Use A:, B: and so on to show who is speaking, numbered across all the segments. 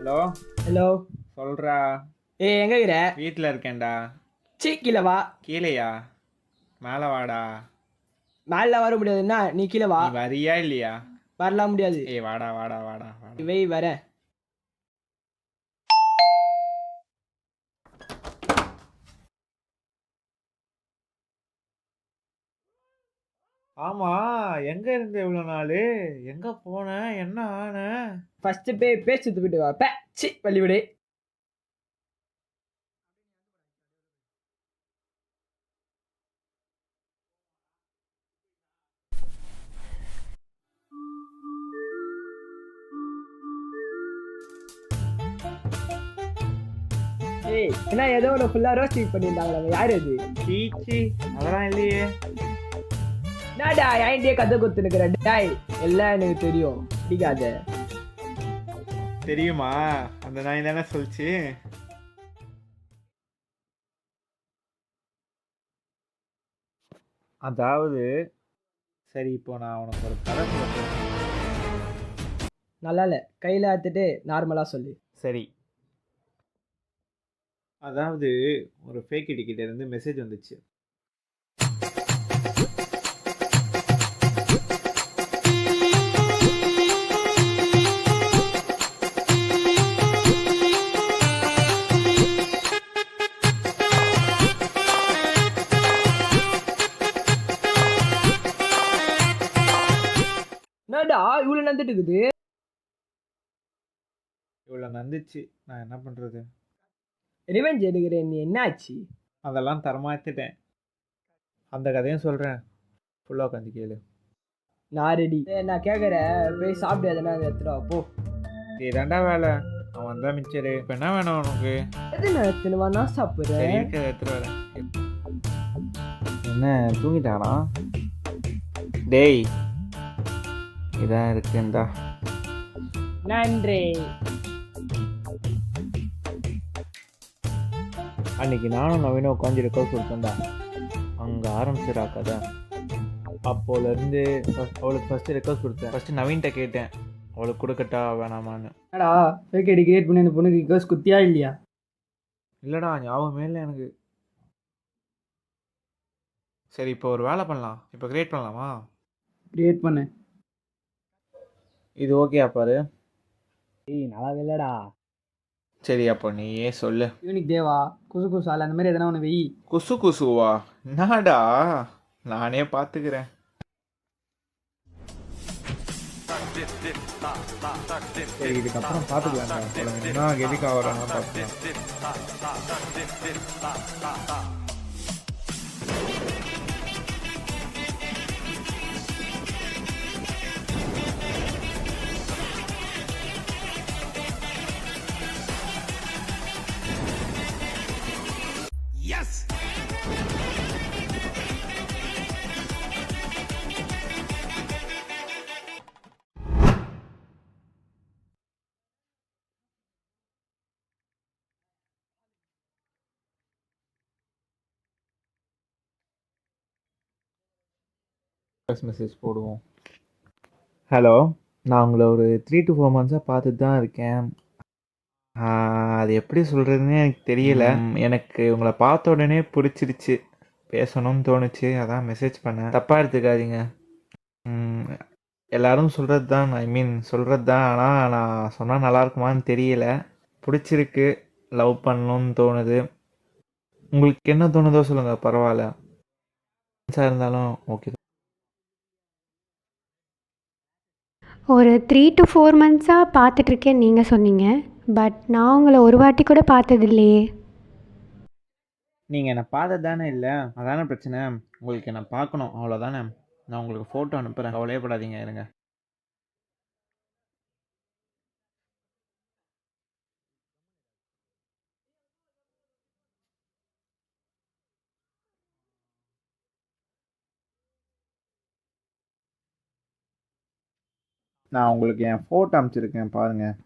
A: Hello
B: hello.
A: சொல்றா.
B: எங்க இருக்கிற?
A: வீட்டில் இருக்கேன்டா.
B: கீழே வா.
A: கீழேயா? மேலே வாடா.
B: மேல வர முடியாதுன்னா நீ கீழே வா.
A: நீ வரியா இல்லையா?
B: வரலாம் முடியாது.
A: வாடா வாடா வாடா வாடா.
B: இவை வர.
A: ஆமா, எங்க இருந்த இவ்வளோ நாள்? எங்க போன? என்ன ஆன?
B: ஃபர்ஸ்ட் போய் பேசிட்டு போயிட்டு வா. சி வழிவிடு. என்ன ஏதோ ஒன்று ஃபுல்லா ரோஸ்டிங் பண்ணியிருந்தாங்களா? யாரு அது?
A: சீச்சி, அதெல்லாம் இல்லையே.
B: என்னடா என்கிட்டயே கதை கொடுத்துனுக்குற? டாய் எல்லாம் எனக்கு தெரியும். பிடிக்காத.
A: தெரியுமா? அந்த நாய் தானே சொல்லிச்சு. அதாவது சரி, இப்போ நான் உனக்கு ஒரு கதை சொல்ல.
B: நல்லா இல்லை, கையில் எடுத்துட்டு நார்மலாக சொல்லு.
A: சரி, அதாவது ஒரு ஃபேக் ஐடி கிட்ட இருந்து மெசேஜ் வந்துச்சு.
B: என்னடா இவ்வளவு நடந்துட்டு இருக்குது?
A: இவ்வளோ நந்துச்சு, நான் என்ன பண்ணுறது?
B: ரிவெஞ்ச் எடுக்கிறேன். நீ என்ன ஆச்சு?
A: அதெல்லாம் தரமாத்துட்டேன். அந்த கதையும் சொல்கிறேன், ஃபுல்லாக உட்காந்து கேளு.
B: நான் ரெடி. நான் கேட்குறேன், போய் சாப்பிடு. எதனா எடுத்துடா போ.
A: இதாண்டா வேலை. அவன் வந்தா மிச்சரு. இப்போ என்ன வேணும் உனக்கு?
B: எது நான் எடுத்துனுவா? நான்
A: சரி,
B: சாப்பிட்றேன்.
A: இருக்கிறத எடுத்துட்டு வரேன். என்ன தூங்கிட்டானா? டேய், இதான் இருக்குண்டா.
B: நன்றி.
A: அன்னைக்கு நானும் நவீனும் உட்காந்து ரெக்கார்ட் கொடுத்தேன்டா. அங்கே ஆரம்பிச்சிடா கதை. அப்போலேருந்து அவளுக்கு ஃபஸ்ட்டு ரெக்வஸ்ட் கொடுத்தேன். ஃபஸ்ட்டு நவீன்கிட்ட கேட்டேன், அவளுக்கு கொடுக்கட்டா வேணாமான்னு.
B: என்னடா ஃபேக் ஐடி கிரியேட் பண்ணி அந்த பொண்ணுக்கு ரிக்வெஸ்ட் குத்தியா இல்லையா?
A: இல்லைடா, ஞாபகமே இல்லை எனக்கு. சரி, இப்போ ஒரு வேலை பண்ணலாம். இப்போ கிரியேட் பண்ணலாமா?
B: கிரியேட் பண்ணு.
A: இது ஓகே பாரு.
B: நல்லா இல்லடா.
A: சரி, அப்போ நீயே சொல்லு.
B: யூனிக் தேவா, குசு குசால் அந்த மாதிரி எதனா ஒன்று வெயி.
A: குசு குசுவா? என்னடா, நானே பார்த்துக்கிறேன். சரி, இதுக்கப்புறம் பார்த்துக்கலாம். என்ன எதுக்கு ஆகிறான்னு பார்த்துக்கலாம். மெசேஜ் போடுவோம். ஹலோ, நான் உங்களை ஒரு 3 to 4 மந்த்ஸாக பார்த்துட்டு தான் இருக்கேன். அது எப்படி சொல்கிறதுனே எனக்கு தெரியல. எனக்கு உங்களை பார்த்த உடனே பிடிச்சிருச்சு, பேசணும்னு தோணுச்சு, அதான் மெசேஜ் பண்ணேன். தப்பாக எடுத்துக்காதீங்க. எல்லாரும் சொல்கிறது தான், சொல்கிறது தான். ஆனால் நான் சொன்னால் நல்லா இருக்குமான்னு தெரியல. பிடிச்சிருக்கு, லவ் பண்ணணும்னு தோணுது. உங்களுக்கு என்ன தோணுதோ சொல்லுங்கள், பரவாயில்ல. இருந்தாலும் ஓகே.
C: ஒரு 3 to 4 மந்த்ஸாக பார்த்துட்ருக்கேன் நீங்கள் சொன்னீங்க. பட் நான் உங்களை ஒரு வாட்டி கூட பார்த்ததில்லையே.
A: நீங்கள் என்னை பார்த்தது தானே இல்லை, அதானே பிரச்சனை. உங்களுக்கு என்னை பார்க்கணும், அவ்வளோதானே. நான் உங்களுக்கு ஃபோட்டோ அனுப்புகிறேன், கவலையப்படாதீங்க. இருங்க. நான் உங்களுக்கு என் ஃபோட்டோ அனுப்பிச்சிருக்கேன், பாருங்கள்.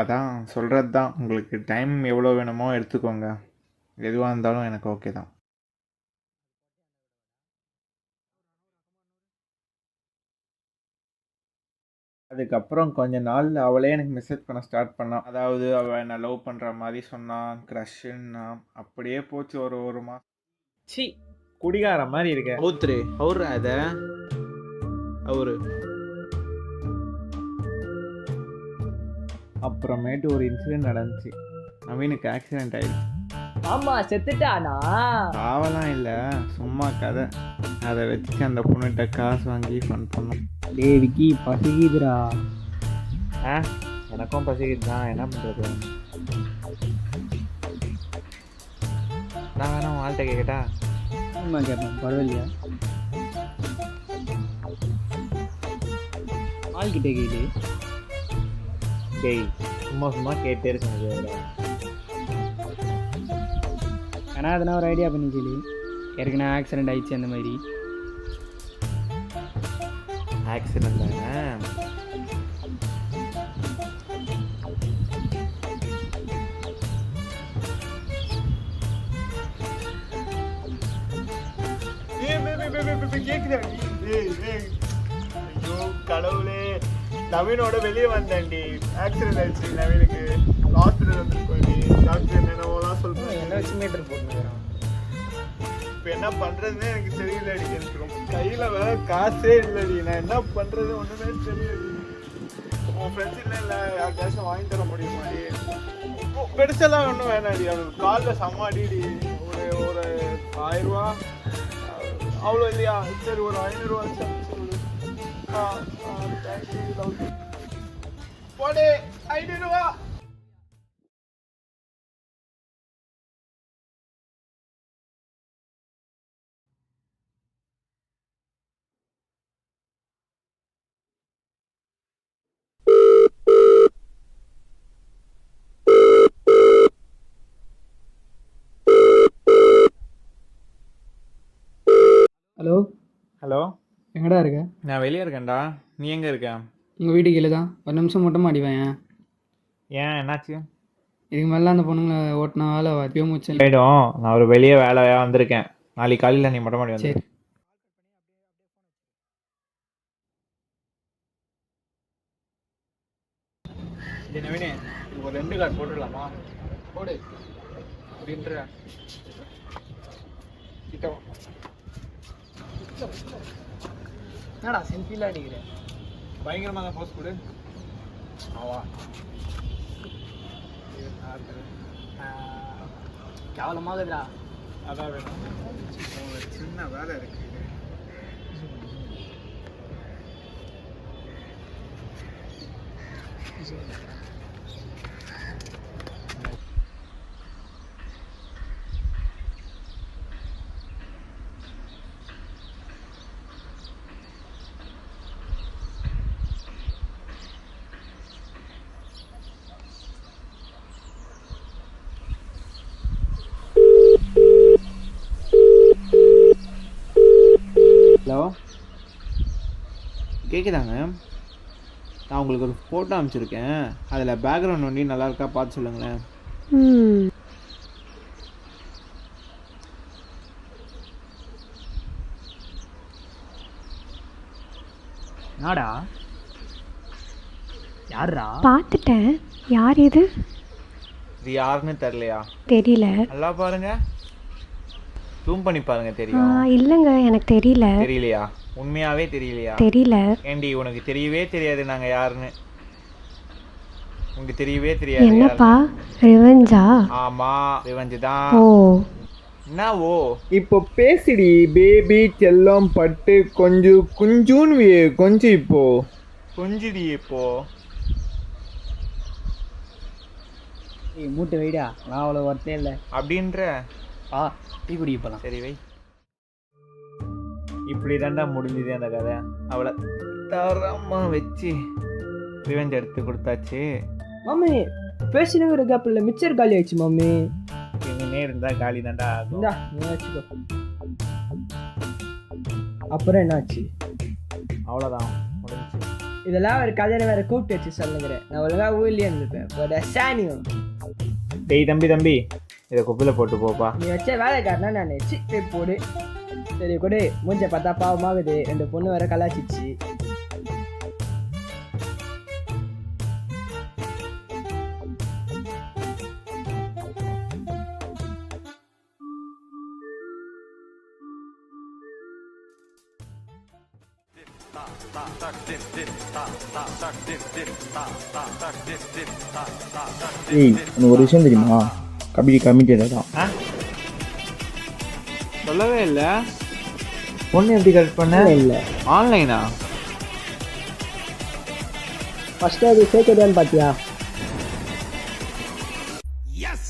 A: அதான் சொல்கிறது தான். உங்களுக்கு டைம் எவ்வளோ வேணுமோ எடுத்துக்கோங்க. எதுவாக இருந்தாலும் எனக்கு ஓகே தான். அதுக்கப்புறம் கொஞ்ச நாள் அவளே எனக்கு மெசேஜ் பண்ண ஸ்டார்ட் பண்ணான். அதாவது அவள் என்னை லவ் பண்ணுற மாதிரி சொன்னான், க்ரஷ்ஷுன்னா. அப்படியே போச்சு ஒரு மாதம். சி குடிகார மாதிரி இருக்க. அவரு அதை அவரு அப்புறமேட்டு ஒரு இன்சிடென்ட் நடந்துச்சு. நவீனுக்கு ஆக்சிடென்ட் ஆயிடுச்சு.
B: ஆமா செத்துட்டானா?
A: சாவலாம் இல்லை, சும்மா கதை. அதை வச்சு அந்த பொண்ணுகிட்ட காசு வாங்கி ஃபன் பண்ணோம்.
B: டேய் விக்கி பசிக்குதுடா.
A: எனக்கும் பசிக்குது தான், என்ன பண்ணுறது. நான் வேணா வாழ்கிட்ட கேட்கட்டா?
B: ஆமா கேட்பேன், பரவாயில்லையா? ஆள்கிட்ட கேளு.
A: டேய் சும்மா கேட்டே இருக்க முடியாது.
B: ஆனால் அதனால் ஒரு ஐடியா பண்ணி கேளு. ஏற்கனவே ஆக்சிடென்ட் ஆயிடுச்சு அந்த மாதிரி.
A: ஆக்சிடென்ட் தானே? ஐயோ கடவுளே, நவீனோட வெளியே வந்தேன்டி. ஆக்சிடென்ட் ஆயிடுச்சு நவீனுக்கு. ஹாஸ்பிட்டல் வந்துருக்கோண்டி. டாக்டர் என்னென்னலாம் சொல்கிறேன்.
B: என்ன வச்சு மீட்டர் போட்டுருக்கிறோம்.
A: இப்போ என்ன பண்ணுறதுன்னு எனக்கு தெரியலடி. எனக்கு ரொம்ப கையில் வேற காசே இல்லடி. நான் என்ன பண்ணுறது ஒன்றுமே தெரியலடி. உன் ஃப்ரெண்ட்ஸ் இல்லை யாருக்காச்சும் வாங்கி தர முடியுமாடி? பெருசெல்லாம் ஒன்றும் வேணாடி. அவனுக்கு காலில் சம்மாடிடி. ஒரு 1000 ரூபா அவ்வளோ இல்லையா? சரி ஒரு 500 ரூபா போடே. 500 ரூபா.
B: ஹலோ
A: ஹலோ,
B: எங்கடா இருக்க?
A: நான் வெளியே இருக்கேன்டா. நீ எங்கே இருக்க?
B: உங்கள் வீட்டுக்கு கீழே தான். ஒரு நிமிஷம் மொட்டை மாடி வாயேன்.
A: ஏன் என்னாச்சு?
B: இதுக்கு மேலே அந்த பொண்ணுங்களை ஓட்டின வேலை எப்பயோ மூச்சு.
A: போயிடும். நான் ஒரு வெளியே வேலையாக வந்திருக்கேன். நாளைக்கு காலையில் நீ மொட்டை மாடி வந்து.
B: சரி.
A: நவீனே, ஒரு 2 கார்டு போட்டுடலாமா?
B: போடு அப்படின்ற என்னடா செல்ஃபிலாம் அடிக்கிறேன்.
A: பயங்கரமாக தான் போஸ்ட் கொடு.
B: ஆவா கேவலமாகுதுடா.
A: அதான் வேணும். ஒரு சின்ன வேலை இருக்கு. ஹலோ, கேட்குதாங்க? நான் உங்களுக்கு ஒரு ஃபோட்டோ அனுப்பிச்சிருக்கேன். அதில் பேக்ரவுண்ட் ஒண்டி நல்லா இருக்கா பார்த்து சொல்லுங்களேன்.
B: நாடா யாரா?
C: பார்த்துட்டேன். யார் இது?
A: இது யாருன்னு தெரியலையா?
C: தெரியல.
A: நல்லா பாருங்க, ஜூம் பண்ணி பாருங்க. தெரியும்?
C: இல்லைங்க, எனக்கு தெரியல.
A: தெரியலையா? உண்மையாவே தெரியலையா?
C: தெரியல.
A: ஏண்டி உனக்கு தெரியவே தெரியாது நாங்க யாருன்னு? உங்களுக்கு தெரியவே தெரியாது
C: என்னப்பா ரிவெஞ்சா?
A: ஆமா, ரிவெஞ்ச் தான்.
C: ஓ
A: என்ன ஓ? இப்போ பேசிடி பேபி செல்லம் பட்டு கொஞ்சம் குஞ்சூன்னு கொஞ்சம் இப்போ கொஞ்சிடி இப்போ.
B: ஏய் மூட்டை வைடா, நான் அவ்வளோ ஒர்த்தே இல்லை
A: அப்படின்ற.
B: டீ குடி இப்போலாம்.
A: சரி வை. இப்படி தாண்டா முடிஞ்சுது அந்த கதை. அவளை தரமா வச்சு ரிவெஞ்ச் எடுத்து கொடுத்தாச்சு.
B: மாமி பேசினுங்கிற கேப்பில் மிச்சர் காலி ஆயிடுச்சு மாமி.
A: இங்கே இருந்தா காலி தாண்டா ஆகும்.
B: இந்தா நீ வச்சுக்கோ. அப்புறம் என்னாச்சு?
A: அவ்வளோதான், முடிஞ்சு.
B: இதெல்லாம் ஒரு கதையை வேற கூப்பிட்டு வச்சு சொல்லுங்கிறேன். நான் ஒழுங்கா ஊர்லேயே இருந்துப்பேன். சாணியம்
A: டேய் தம்பி, இதை குப்பையில் போட்டு போப்பா.
B: நீ வச்ச வேலைக்காரனா நான் சிப்பே போடு. சரி கொடு. மூஞ்ச பார்த்தா பாவமாகுது. 2 பொண்ணு வேற கலாச்சிச்சு.
D: ஏய் உனக்கு ஒரு விஷயம் தெரியுமா? கபடி கமிட்டட் தான்.
A: ஆ சொல்லவே இல்லை. பொண்ணு எப்படி கரெக்ட் பண்ண?
B: இல்லை
A: ஆன்லைனா?
B: ஃபர்ஸ்ட் அது சேர்க்கதான்னு பார்த்தியா?
E: Yes!